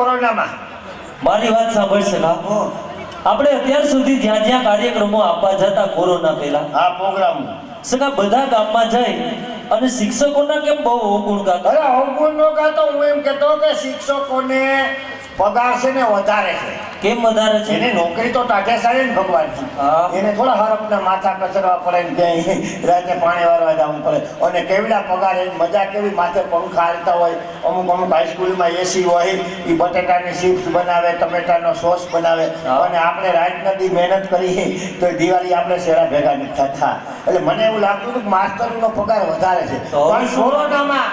કોરોનામાં. મારી વાત સાંભળ સખા. આપણે અત્યાર સુધી જ્યાં જ્યાં કાર્યક્રમો આપવા જતા કોરોના પહેલા, આ પ્રોગ્રામ સખા બધા ગામમાં જઈ અને શિક્ષકોના કેમ બહુ અવગુણ ગાતા? અરે અવગુણ નો ગાતો, હું એમ કહેતો કે શિક્ષકોને પગાર છે ને વધારે છે. કેમ વધારે છે? એને નોકરી તો ટાઢે સારી ને ભગવાન. હા. એને થોડા હરપના માથા કચરવા પડે ને ક્યાંય રાતે પાણી વારવા જવું પડે. અને કેવડા પગાર, એની મજા કેવી, માથે પંખા હાલતા હોય. અમુક હાઈસ્કૂલમાં એસી હોય, એ બટેટાની ચિપ્સ બનાવે, ટમેટાનો સોસ બનાવે. અને આપણે રાત નદી મહેનત કરી તો દિવાળી આપણે શેરા ભેગા નથી થતા. એટલે મને એવું લાગતું હતું કે માસ્તરનો પગાર વધારે છે. પણ કોરોનામાં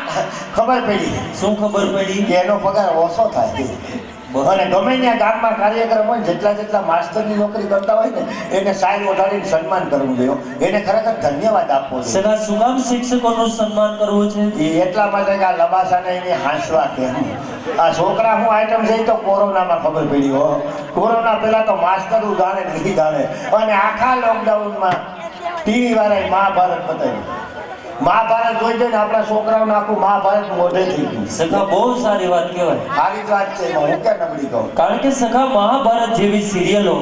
ખબર પડી. શું ખબર પડી? કે એનો પગાર ઓછો થાય. અને ગમે ત્યાં ગામમાં કાર્યક્રમ હોય, જેટલા માસ્ટરની નોકરી કરતા હોય ને એને સાઈડ ઓઢાડીને સન્માન કરવું જોઈએ. એને ખરેખર ધન્યવાદ આપવો જોઈએ. સગા શું કામ શિક્ષકોનું સન્માન કરવું છે? એ એટલા માટે કે આ લબાસાને એને હાંસવા કે આ છોકરા હું આઈટમ છે તો કોરોનામાં ખબર પડી. હો, કોરોના પહેલા તો માસ્ટર જાણે નહીં જાણે. અને આખા લોકડાઉનમાં ટીવી વાળાએ મહાભારત બતાવ્યું. મહાભારત જોઈ જોઈને આપણા છોકરાઓને આખું મહાભારત મોઢે થઈ ગયું. સખા બહુ સારી વાત કહેવાય. સારી જ વાત છે, હું ક્યાં નબળી કહું. કારણ કે સખા મહાભારત જેવી સિરિયલો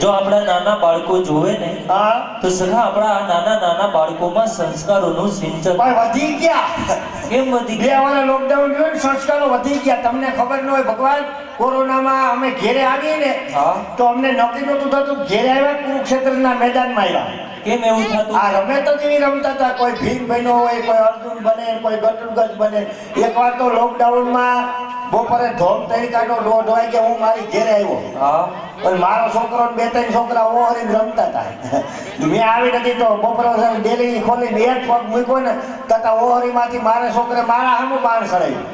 જો આપણા નાના બાળકો જોવે ને હા, તો સખા આપણા આ નાના બાળકોમાં સંસ્કારોનું સિંચન. પણ વધી ગયા. કેમ વધી બે ગયા? વાળા લોકડાઉન જોયું ને, સંસ્કારો વધી ગયા. તમને ખબર ન હોય, ભગવાન કોરોનામાં અમે ઘેરે આવીએ ને હા. તો અમને નક્કી નહોતું થતું. ઘેરે આવ્યા, કુરુક્ષેત્રના મેદાનમાં આવ્યા. કેમ એવું થતું? આ રમતો જેવી રમતા હતા. કોઈ ભીમ બહેનો હોય, કોઈ અર્જુન બને, કોઈ ગટુગજ બને. એકવાર તો લોકડાઉનમાં બપોરે ધોમ તરીકાનો દોઢ વાગે હું મારી ઘેરે આવ્યો. હા. પણ મારો છોકરો ને બે ત્રણ છોકરા ઓહરીને રમતા હતા. મેં આવી નથી તો બપોરે ડેલી ખોલીને એક પગ મૂક્યો ને તથા ઓહરીમાંથી મારા છોકરે મારા સામે બાણ ચડાવ્યું.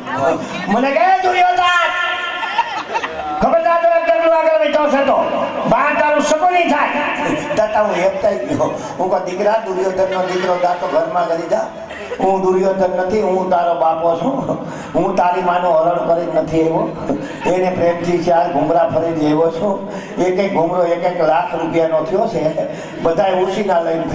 મને કહે દુર્યોધન ખબરદાર તો કેટલું આગળ બેઠો છે તો બાણ તારું સકો નહીં થાય. તથા હું હેપતાઈ ગયો. હું કહું દીકરા, દુર્યોધનનો દીકરો દાતો ઘરમાં કરી જા. હું દુર્યોધન નથી, હું તારો બાપો છું. હું તારી માનો હરણ કરી નથી આવ્યો. એને પ્રેમથી 4 ઘૂમરા ફરીને આવ્યો છું. એક ઘૂમરો 1 લાખ રૂપિયાનો થયો છે. બધાએ ઉછીના લઈને